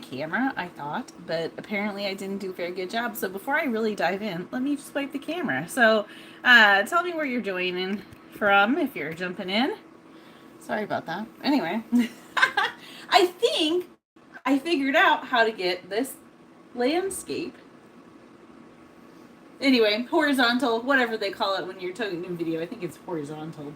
camera, I thought, but apparently I didn't do a very good job. So before I really dive in, let me just wipe the camera. So tell me where you're joining from if you're jumping in. Sorry about that. Anyway, I think I figured out how to get this landscape. Anyway, horizontal, whatever they call it when you're talking in video. I think it's horizontal.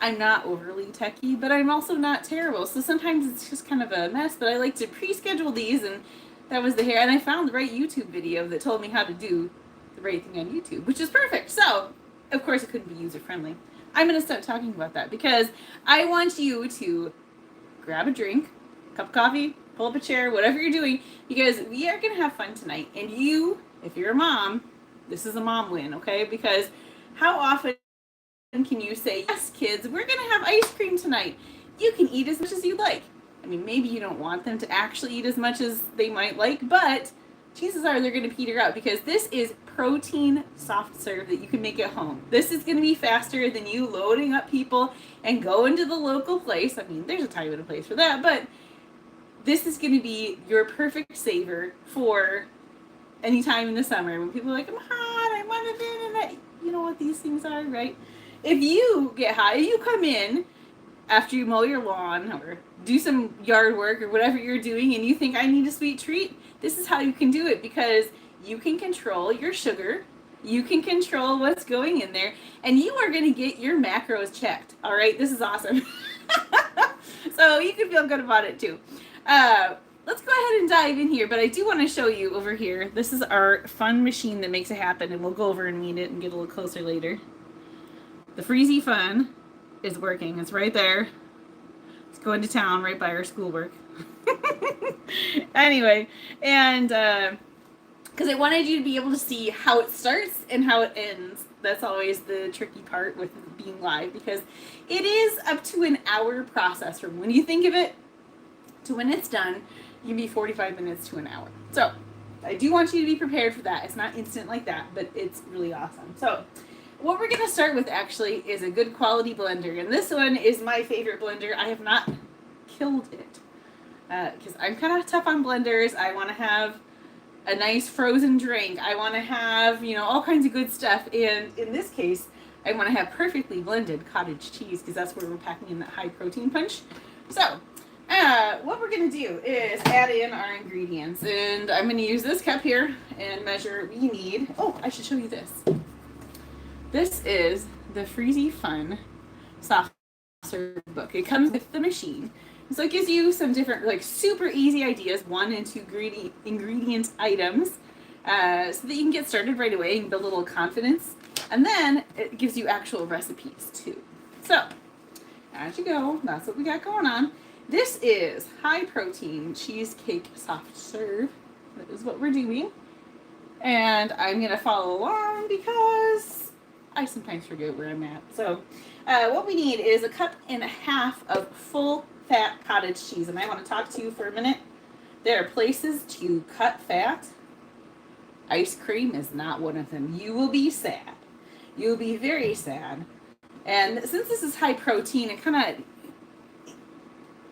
I'm not overly techy, but I'm also not terrible. So sometimes it's just kind of a mess, but I like to pre-schedule these, and that was the hair. And I found the right YouTube video that told me how to do the right thing on YouTube, which is perfect. So, of course, it couldn't be user-friendly. I'm going to start talking about that because I want you to grab a drink, cup of coffee, pull up a chair, whatever you're doing, because we are going to have fun tonight. And you, if you're a mom, this is a mom win, okay? Because how often can you say, yes, kids, we're going to have ice cream tonight. You can eat as much as you like. I mean, maybe you don't want them to actually eat as much as they might like, but chances are they're going to peter out because this is protein soft serve that you can make at home. This is going to be faster than you loading up people and going to the local place. I mean, there's a time and a place for that, but this is going to be your perfect saver for any time in the summer when people are like, I'm hot, I want to be in that. You know what these things are, right? If you get hot, if you come in after you mow your lawn or do some yard work or whatever you're doing and you think I need a sweet treat, this is how you can do it because you can control your sugar, you can control what's going in there, and you are going to get your macros checked. All right, this is awesome. So you can feel good about it too. Let's go ahead and dive in here, but I do want to show you over here. This is our fun machine that makes it happen, and we'll go over and meet it and get a little closer later. The Freezy Fun is working. It's right there. It's going to town right by our schoolwork. Anyway, and because I wanted you to be able to see how it starts and how it ends. That's always the tricky part with being live because it is up to an hour process from when you think of it to when it's done. It can be 45 minutes to an hour. So I do want you to be prepared for that. It's not instant like that, but it's really awesome. So what we're going to start with actually is a good quality blender. And this one is my favorite blender. I have not killed it because I'm kind of tough on blenders. I want to have a nice frozen drink. I want to have, all kinds of good stuff. And in this case, I want to have perfectly blended cottage cheese because that's where we're packing in that high protein punch. So what we're going to do is add in our ingredients. And I'm going to use this cup here and measure. We need, I should show you this. This is the Freezy Fun soft serve book. It comes with the machine. So it gives you some different, super easy ideas, 1 and 2 ingredient items, so that you can get started right away and build a little confidence. And then it gives you actual recipes too. So as you go, that's what we got going on. This is high protein cheesecake soft serve. That is what we're doing. And I'm going to follow along because I sometimes forget where I'm at. So what we need is 1.5 cups of full fat cottage cheese. And I want to talk to you for a minute. There are places to cut fat. Ice cream is not one of them. You will be sad. You'll be very sad. And since this is high protein,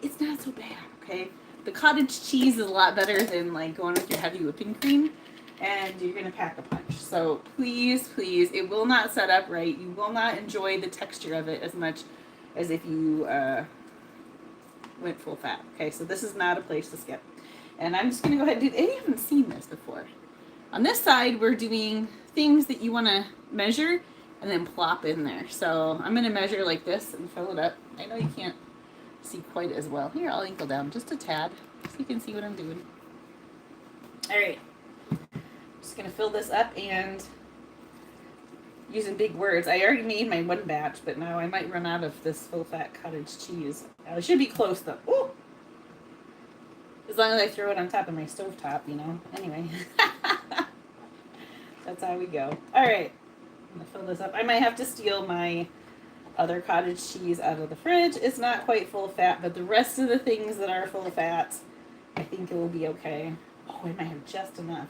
it's not so bad, okay? The cottage cheese is a lot better than going with your heavy whipping cream. And you're going to pack a punch. So please, it will not set up right. You will not enjoy the texture of it as much as if you went full fat. Okay, so this is not a place to skip. And I'm just going to go ahead and do, I haven't seen this before. On this side, we're doing things that you want to measure and then plop in there. So I'm going to measure like this and fill it up. I know you can't see quite as well. Here, I'll ankle down just a tad so you can see what I'm doing. All right. Just going to fill this up and using big words. I already made my 1 batch, but now I might run out of this full fat cottage cheese. I should be close though. Ooh! As long as I throw it on top of my stovetop, Anyway. That's how we go. All right. I'm going to fill this up. I might have to steal my other cottage cheese out of the fridge. It's not quite full fat, but the rest of the things that are full fat, I think it will be okay. Oh, I might have just enough.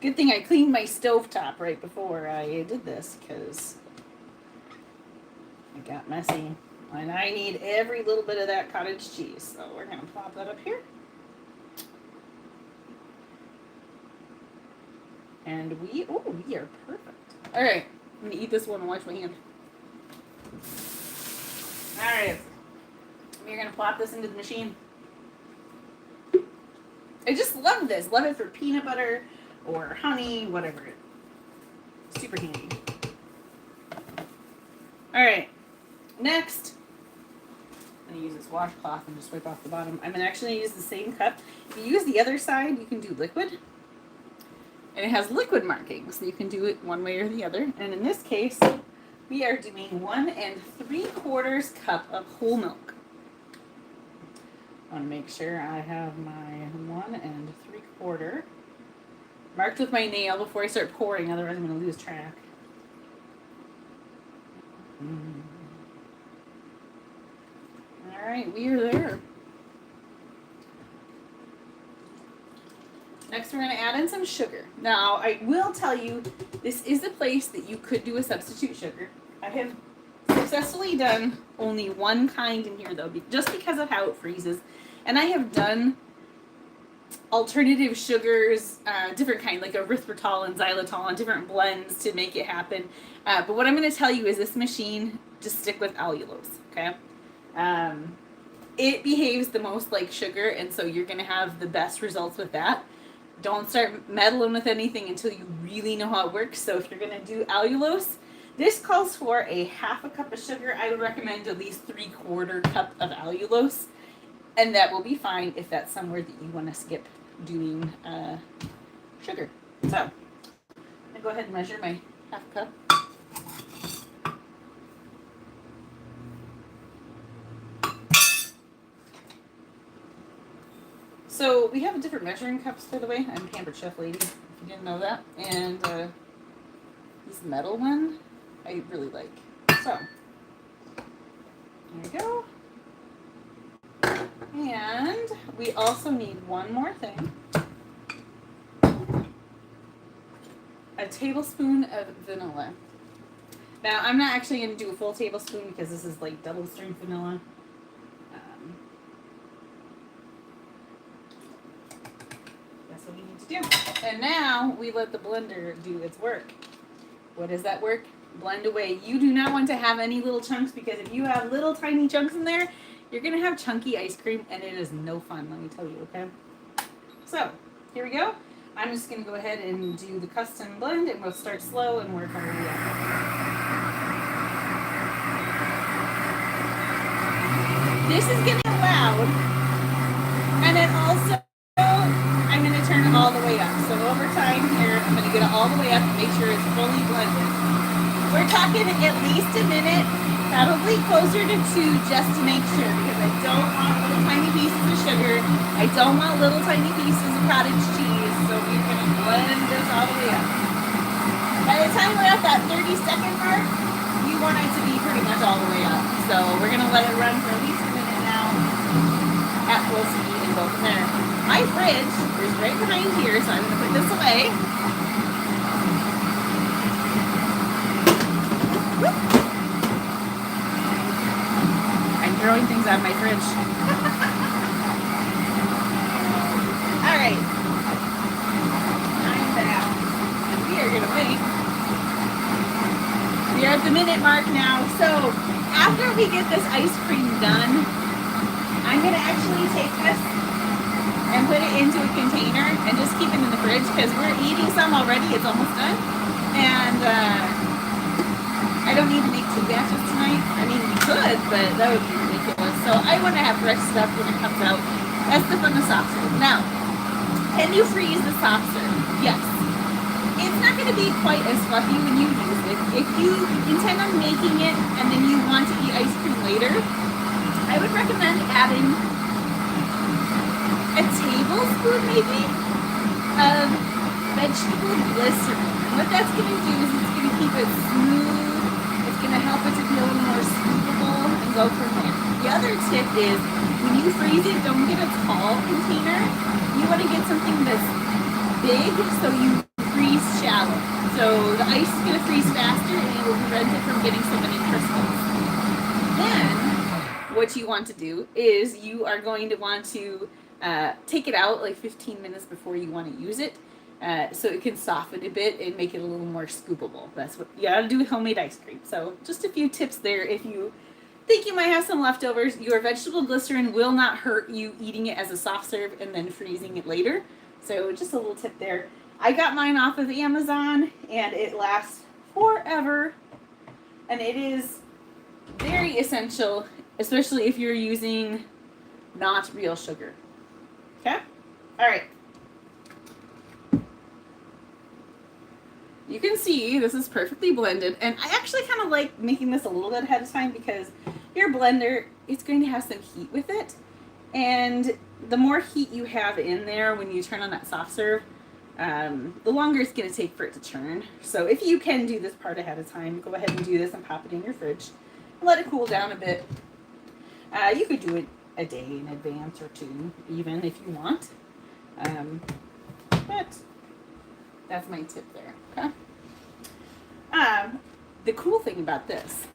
Good thing I cleaned my stovetop right before I did this because it got messy. And I need every little bit of that cottage cheese. So we're going to plop that up here. And we are perfect. All right, I'm gonna eat this one and wash my hand. All right, we're gonna plop this into the machine. I just love this. Love it for peanut butter or honey, whatever. Super handy. All right, next, I'm gonna use this washcloth and just wipe off the bottom. I'm gonna actually use the same cup. If you use the other side, you can do liquid. And it has liquid markings, so you can do it one way or the other. And in this case, we are doing 1 3/4 cup of whole milk. I want to make sure I have my 1 3/4 marked with my nail before I start pouring, otherwise I'm going to lose track. All right, we are there. Next, we're going to add in some sugar. Now, I will tell you, this is a place that you could do a substitute sugar. I have successfully done only one kind in here, though, just because of how it freezes. And I have done alternative sugars, different kind, like erythritol and xylitol, and different blends to make it happen. But what I'm going to tell you is this machine, just stick with allulose, okay? It behaves the most like sugar, and so you're going to have the best results with that. Don't start meddling with anything until you really know how it works. So if you're going to do allulose, this calls for a 1/2 cup of sugar. I would recommend at least 3/4 cup of allulose. And that will be fine if that's somewhere that you want to skip doing sugar. So I'm going to go ahead and measure my 1/2 cup. So we have different measuring cups, by the way. I'm a Pampered Chef lady, if you didn't know that. And this metal one, I really like. So there we go. And we also need one more thing. A tablespoon of vanilla. Now, I'm not actually going to do a full tablespoon because this is like double strength vanilla. That's what we need to do. And now we let the blender do its work. What does that work? Blend away. You do not want to have any little chunks, because if you have little tiny chunks in there, you're going to have chunky ice cream, and it is no fun, let me tell you, okay? So, here we go. I'm just going to go ahead and do the custom blend, and we'll start slow and work our way up. This is getting loud, and then also, I'm going to turn it all the way up. So over time here, I'm going to get it all the way up and make sure it's fully blended. We're talking at least a minute. Probably closer to 2, just to make sure, because I don't want little tiny pieces of sugar. I don't want little tiny pieces of cottage cheese. So we're going to blend this all the way up. By the time we're at that 30-second mark, you want it to be pretty much all the way up. So we're going to let it run for at least a minute now at full speed and go from there. My fridge is right behind here, so I'm going to put this away. Throwing things out of my fridge. All right. I'm back. And we are going to wait. We are at the minute mark now. So after we get this ice cream done, I'm going to actually take this and put it into a container and just keep it in the fridge, because we're eating some already. It's almost done. And I don't need to make 2 batches tonight. I mean, we could, but that would be ridiculous. So I want to have fresh stuff when it comes out. That's the fun of soft serve. Now, can you freeze the soft serve? Yes. It's not going to be quite as fluffy when you use it. If you intend on making it and then you want to eat ice cream later, I would recommend adding a tablespoon maybe of vegetable glycerin. And what that's going to do is it's going to keep it smooth. It's going to help it to be a little more scoopable and go from there. The other tip is, when you freeze it, don't get a tall container. You want to get something that's big, so you freeze shallow. So the ice is going to freeze faster, and it will prevent it from getting so many crystals. Then, what you want to do is you are going to want to take it out like 15 minutes before you want to use it. so it can soften a bit and make it a little more scoopable. That's what you gotta do with homemade ice cream. So just a few tips there. If you think you might have some leftovers, your vegetable glycerin will not hurt you eating it as a soft serve and then freezing it later. So just a little tip there. I got mine off of Amazon and it lasts forever. And it is very essential, especially if you're using not real sugar. Okay? All right. You can see this is perfectly blended, and I actually kind of like making this a little bit ahead of time because your blender, it's going to have some heat with it, and the more heat you have in there when you turn on that soft serve, the longer it's going to take for it to churn. So if you can do this part ahead of time, go ahead and do this and pop it in your fridge and let it cool down a bit. You could do it a day in advance or two even if you want, but that's my tip there. Okay. The cool thing about this,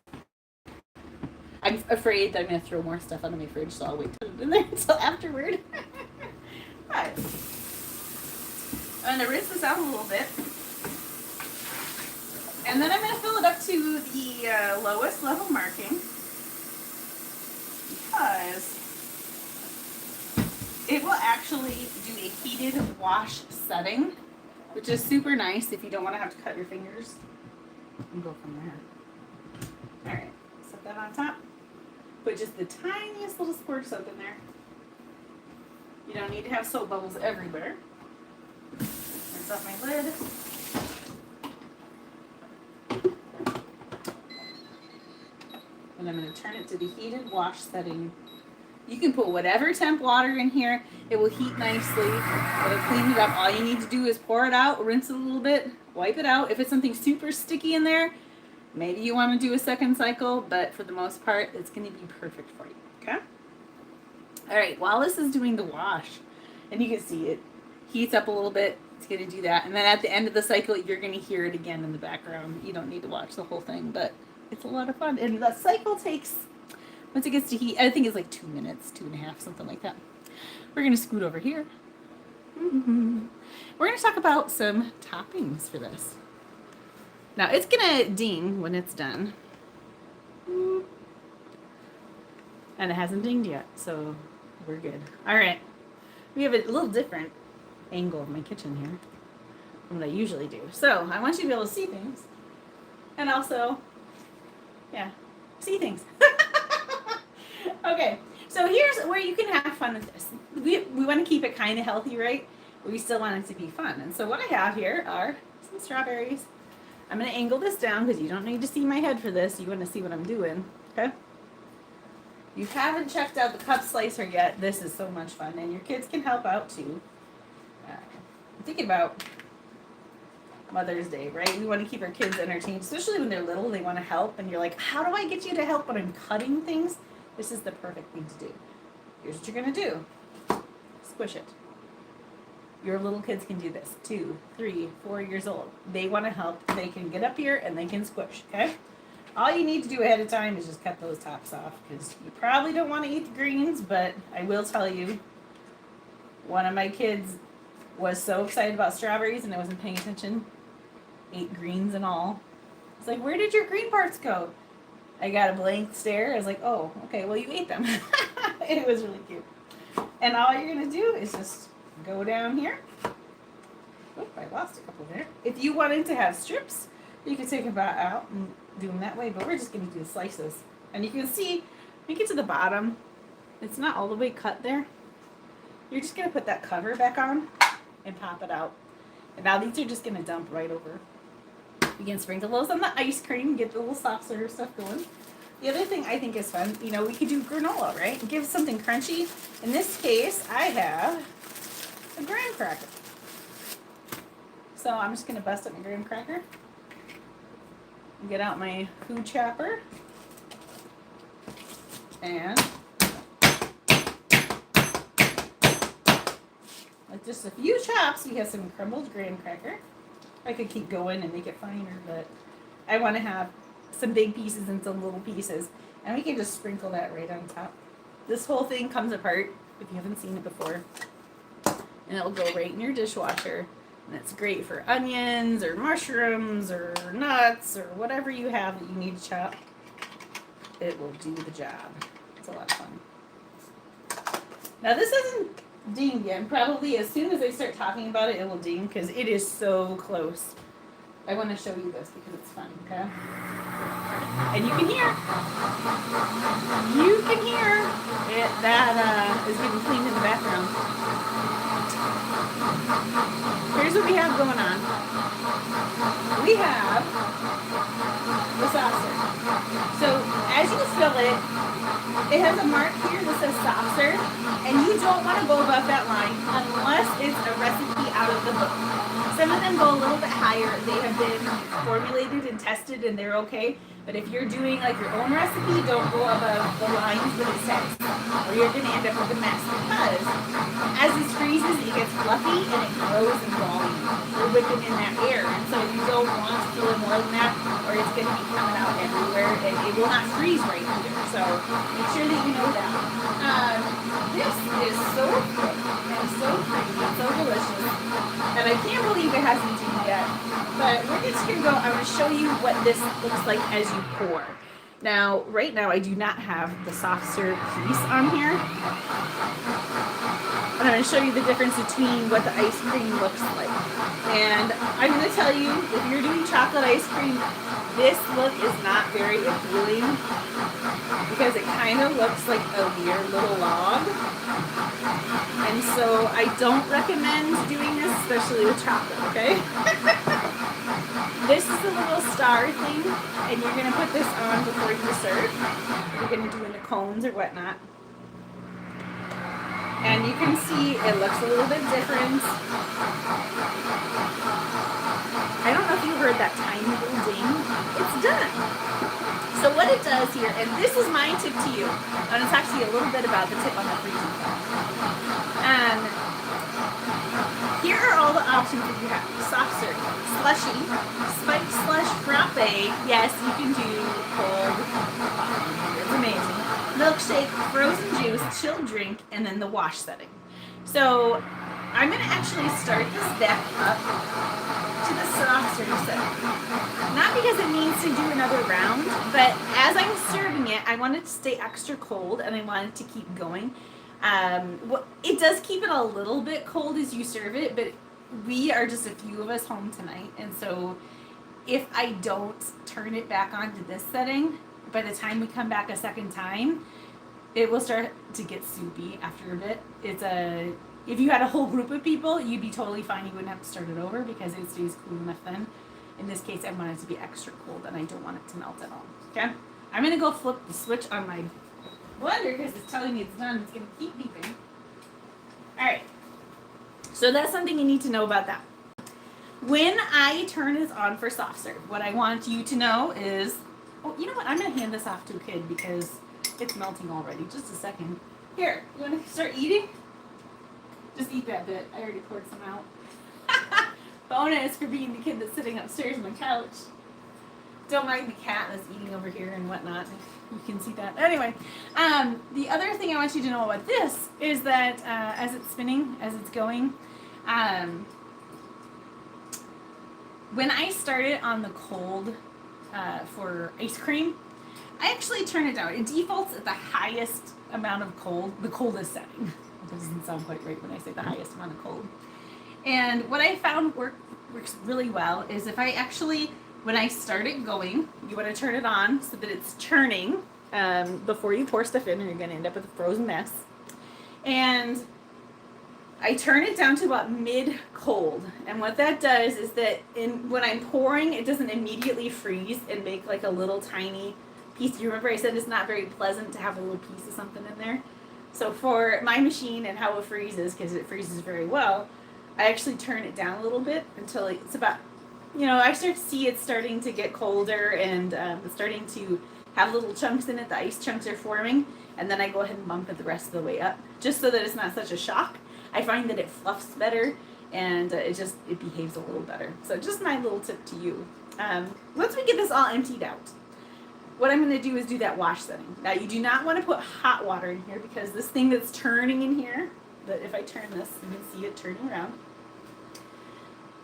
I'm afraid that I'm going to throw more stuff onto my fridge, so I'll wait to put it in there until afterward. Alright. I'm going to rinse this out a little bit. And then I'm going to fill it up to the lowest level marking, because it will actually do a heated wash setting, which is super nice if you don't want to have to cut your fingers. And go from there. Alright, set that on top. Put just the tiniest little squirt of soap in there. You don't need to have soap bubbles everywhere. Rinse off my lid. And I'm going to turn it to the heated wash setting. You can put whatever temp water in here. It will heat nicely. It'll clean it up. All you need to do is pour it out, rinse it a little bit, wipe it out. If it's something super sticky in there, maybe you want to do a second cycle, but for the most part, it's going to be perfect for you, okay? All right, while this is doing the wash, and you can see it heats up a little bit, it's going to do that. And then at the end of the cycle, you're going to hear it again in the background. You don't need to watch the whole thing, but it's a lot of fun. And the cycle takes, once it gets to heat, I think it's like 2 minutes, 2.5, something like that. We're going to scoot over here. We're going to talk about some toppings for this. Now, it's going to ding when it's done. And it hasn't dinged yet, so we're good. All right. We have a little different angle of my kitchen here than what I usually do. So, I want you to be able to see things. And also, yeah, see things. Okay, so here's where you can have fun with this. We want to keep it kind of healthy, right? But we still want it to be fun. And so what I have here are some strawberries. I'm going to angle this down because you don't need to see my head for this. You want to see what I'm doing, okay? You haven't checked out the cup slicer yet. This is so much fun, and your kids can help out too. I'm thinking about Mother's Day, right? We want to keep our kids entertained, especially when they're little. They want to help, and you're like, how do I get you to help when I'm cutting things? This is the perfect thing to do. Here's what you're going to do. Squish it. Your little kids can do this. 2, 3, 4 years old. They want to help. They can get up here and they can squish, okay? All you need to do ahead of time is just cut those tops off, because you probably don't want to eat the greens, but I will tell you, one of my kids was so excited about strawberries and I wasn't paying attention. Ate greens and all. It's like, where did your green parts go? I got a blank stare. I was like, oh, okay, well, you ate them. It was really cute. And all you're going to do is just go down here. Oop, I lost a couple there. If you wanted to have strips, you could take them out and do them that way, but we're just going to do the slices. And you can see, make it to the bottom. It's not all the way cut there. You're just going to put that cover back on and pop it out. And now these are just going to dump right over. You can sprinkle those on the ice cream, get the little soft serve stuff going. The other thing I think is fun, you know, we could do granola, right? Give something crunchy. In this case, I have a graham cracker. So I'm just going to bust up my graham cracker. Get out my food chopper. And with just a few chops, we have some crumbled graham cracker. I could keep going and make it finer, but I want to have some big pieces and some little pieces. And we can just sprinkle that right on top. This whole thing comes apart if you haven't seen it before. And it'll go right in your dishwasher. And it's great for onions or mushrooms or nuts or whatever you have that you need to chop. It will do the job. It's a lot of fun. Now this isn't dinged yet. Probably as soon as I start talking about it, it will ding because it is so close. I want to show you this because it's fun, okay? And you can hear it, that is getting cleaned in the background. Here's what we have going on. We have the saucer. So as you fill it, it has a mark here that says saucer, and you don't want to go above that line unless it's a recipe out of the book. Some of them go a little bit higher. They have been formulated and tested and they're okay. But if you're doing like your own recipe, don't go above the lines that it says, or you're going to end up with a mess because as this freezes, it gets fluffy and it grows in volume. You're whipping in that air, and so you don't want to fill it more than that, or it's going to be coming out everywhere and it will not freeze right either. So make sure that you know that. This is so thick and so creamy and so delicious, and I can't believe it hasn't eaten yet. But we're just going to go, I'm going to show you what this looks like as you pour. Now, right now I do not have the soft serve piece on here. And I'm going to show you the difference between what the ice cream looks like. And I'm going to tell you, if you're doing chocolate ice cream, this look is not very appealing because it kind of looks like a weird little log. And so I don't recommend doing this, especially with chocolate, okay? This is the little star thing, and you're going to put this on before you serve. You're going to do in the cones or whatnot. And you can see it looks a little bit different. I don't know if you heard that tiny little ding. It's done. So what it does here, and this is my tip to you. I'm going to talk to you a little bit about the tip on the freezing. Here are all the options that you have. Soft serve, slushy, spiked slush, frappe. Yes, you can do cold coffee. It's amazing. Milkshake, frozen juice, chilled drink, and then the wash setting. So I'm going to actually start this deck up to the soft serve setting. Not because it needs to do another round, but as I'm serving it, I want it to stay extra cold and I want it to keep going. It does keep it a little bit cold as you serve it, but we are just a few of us home tonight, and so if I don't turn it back on to this setting, by the time we come back a second time, it will start to get soupy after a bit. If you had a whole group of people, you'd be totally fine. You wouldn't have to start it over because it stays cool enough then. In this case, I want it to be extra cold, and I don't want it to melt at all. Okay? I'm going to go flip the switch on my blender because it's telling me it's done. It's going to keep beeping. All right. So that's something you need to know about that. When I turn this on for soft serve, what I want you to know is, oh, you know what? I'm going to hand this off to a kid because it's melting already. Just a second. Here, you want to start eating? Just eat that bit. I already poured some out. Bonus for being the kid that's sitting upstairs on the couch. Don't mind the cat that's eating over here and whatnot. You can see that. Anyway, the other thing I want you to know about this is that as it's spinning, as it's going, when I start it on the cold for ice cream, I actually turn it down. It defaults at the highest amount of cold, the coldest setting. That doesn't sound quite right when I say the highest amount of cold. And what I found works really well is if I actually, when I start it going, you want to turn it on so that it's churning before you pour stuff in, or you're going to end up with a frozen mess. And I turn it down to about mid-cold. And what that does is that when I'm pouring, it doesn't immediately freeze and make like a little tiny piece. You remember I said it's not very pleasant to have a little piece of something in there? So for my machine and how it freezes, because it freezes very well, I actually turn it down a little bit until it's about, I start to see it starting to get colder and it's starting to have little chunks in it. The ice chunks are forming, and then I go ahead and bump it the rest of the way up, just so that it's not such a shock. I find that it fluffs better and it behaves a little better. So just my little tip to you. Once we get this all emptied out, what I'm going to do is do that wash setting. Now, you do not want to put hot water in here because this thing that's turning in here, that if I turn this, you can see it turning around.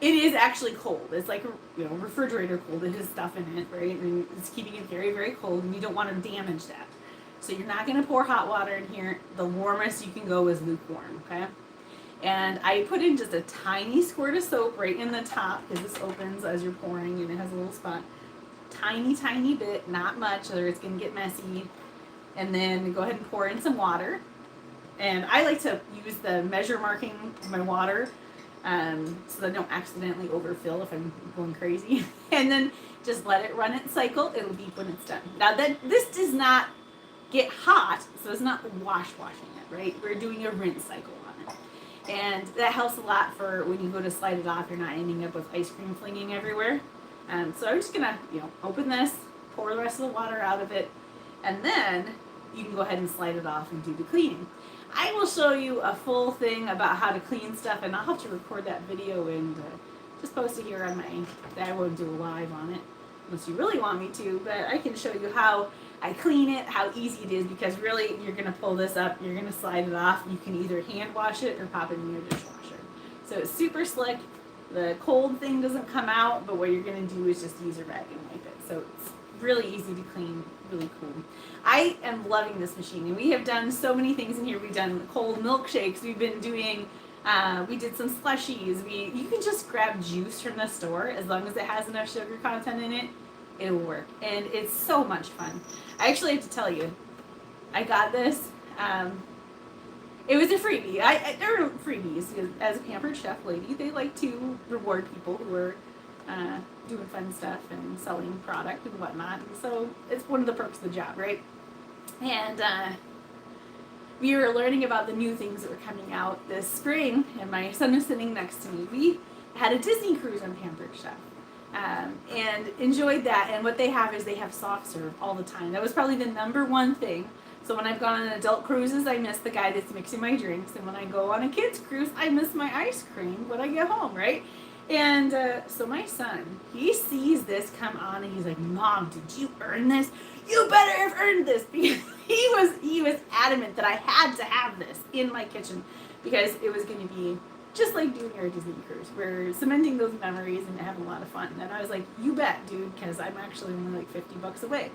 it is actually cold. It's like, refrigerator cold. It has stuff in it, right? And it's keeping it very, very cold, and you don't want to damage that. So you're not going to pour hot water in here. The warmest you can go is lukewarm, okay? And I put in just a tiny squirt of soap right in the top, because this opens as you're pouring, and it has a little spot. Tiny, tiny bit, not much, or it's going to get messy. And then go ahead and pour in some water. And I like to use the measure marking of my water, so that I don't accidentally overfill if I'm going crazy. And then just let it run its cycle. It'll beep when it's done. Now this does not get hot, so it's not washing it, right? We're doing a rinse cycle on it. And that helps a lot for when you go to slide it off, you're not ending up with ice cream flinging everywhere. So I'm just gonna, open this, pour the rest of the water out of it, and then you can go ahead and slide it off and do the cleaning. I will show you a full thing about how to clean stuff, and I'll have to record that video and just post it here on my, I won't do a live on it, unless you really want me to, but I can show you how I clean it, how easy it is, because really you're going to pull this up, you're going to slide it off, you can either hand wash it or pop it in your dishwasher. So it's super slick, the cold thing doesn't come out, but what you're going to do is just use a rag and wipe it. So it's really easy to clean, really cool. I am loving this machine, and we have done so many things in here. We've done cold milkshakes, we've been doing, we did some slushies, you can just grab juice from the store, as long as it has enough sugar content in it, it'll work, and it's so much fun. I actually have to tell you, I got this, it was a freebie. There are freebies. As a Pampered Chef lady, they like to reward people who are doing fun stuff and selling product and whatnot. And so it's one of the perks of the job, right? And we were learning about the new things that were coming out this spring, and my son was sitting next to me. We had a Disney cruise on Pampered Chef. And enjoyed that. And what they have is they have soft serve all the time. That was probably the number one thing. So when I've gone on adult cruises, I miss the guy that's mixing my drinks. And when I go on a kids cruise, I miss my ice cream when I get home, right? And so my son, he sees this come on, and he's like, "Mom, did you earn this? You better have earned this." Because he was adamant that I had to have this in my kitchen, because it was going to be just like doing your Disney cruise. We're cementing those memories and having a lot of fun. And I was like, "You bet, dude," because I'm actually only like $50 away.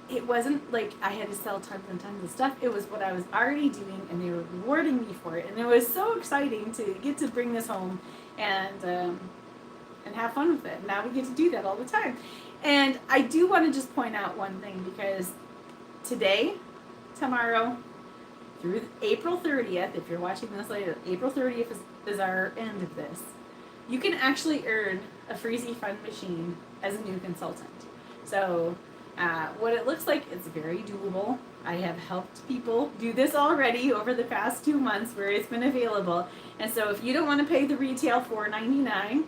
It wasn't like I had to sell tons and tons of stuff. It was what I was already doing, and they were rewarding me for it. And it was so exciting to get to bring this home and have fun with it. Now we get to do that all the time. And I do want to just point out one thing, because today, tomorrow, through April 30th, if you're watching this later, April 30th is our end of this. You can actually earn a Freezy Fun machine as a new consultant. So what it looks like, it's very doable. I have helped people do this already over the past 2 months where it's been available. And so if you don't want to pay the retail $4.99,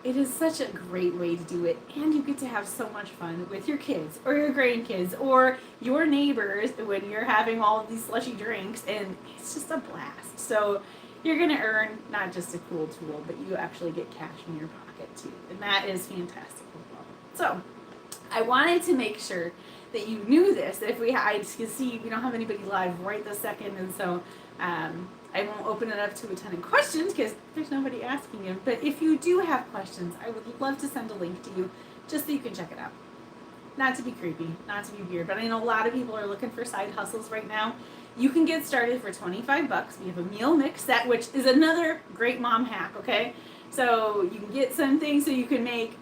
it is such a great way to do it, and you get to have so much fun with your kids or your grandkids or your neighbors when you're having all of these slushy drinks, and it's just a blast. So you're going to earn not just a cool tool, but you actually get cash in your pocket too, and that is fantastic as well. So I wanted to make sure that you knew this. If I can see we don't have anybody live right this second, and so I won't open it up to a ton of questions because there's nobody asking them. But if you do have questions, I would love to send a link to you just so you can check it out. Not to be creepy, not to be weird, but I know a lot of people are looking for side hustles right now. You can get started for $25. We have a meal mix set, which is another great mom hack, okay? So you can get some things so you can make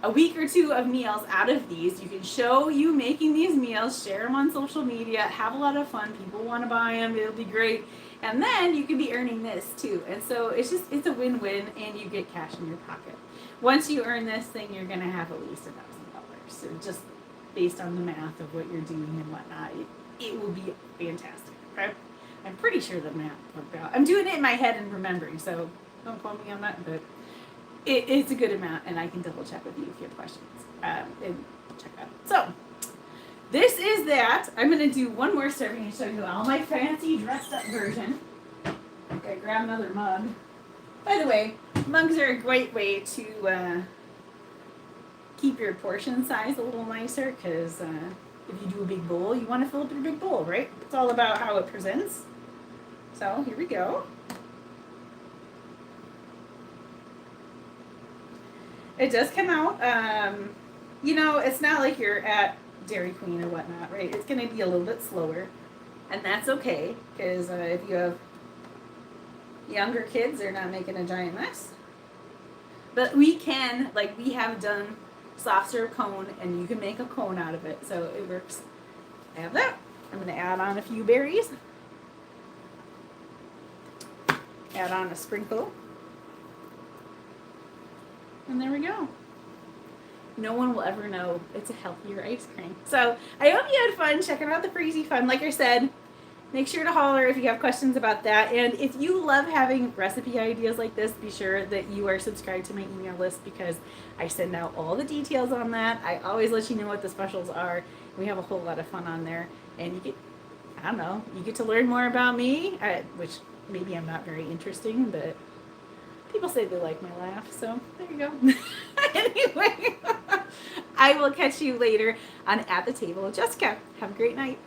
a week or two of meals out of these. You can show you making these meals, share them on social media, have a lot of fun. People want to buy them, it'll be great. And then you can be earning this too. And so it's a win-win, and you get cash in your pocket. Once you earn this thing, you're going to have at least $1,000. So just based on the math of what you're doing and whatnot, it will be fantastic. Okay? I'm pretty sure the math worked out. I'm doing it in my head and remembering, so don't quote me on that, but it's a good amount, and I can double check with you if you have questions. And check it out. So this is that. I'm going to do one more serving and show you all my fancy dressed up version. Okay, grab another mug. By the way, mugs are a great way to keep your portion size a little nicer, because if you do a big bowl, you want to fill up your big bowl, right? It's all about how it presents. So here we go. It does come out. You know, it's not like you're at Dairy Queen or whatnot, right? It's going to be a little bit slower, and that's okay because if you have younger kids, they're not making a giant mess. But we can, like, we have done soft serve cone, and you can make a cone out of it, so it works. I have that. I'm going to add on a few berries. Add on a sprinkle. And there we go. No one will ever know it's a healthier ice cream. So I hope you had fun checking out the Crazy Fun. Like I said, make sure to holler if you have questions about that. And if you love having recipe ideas like this, be sure that you are subscribed to my email list because I send out all the details on that. I always let you know what the specials are. We have a whole lot of fun on there. And you get, I don't know, you get to learn more about me, which maybe I'm not very interesting, but people say they like my laugh. So there you go. Anyway, I will catch you later on At the Table with Jessica. Have a great night.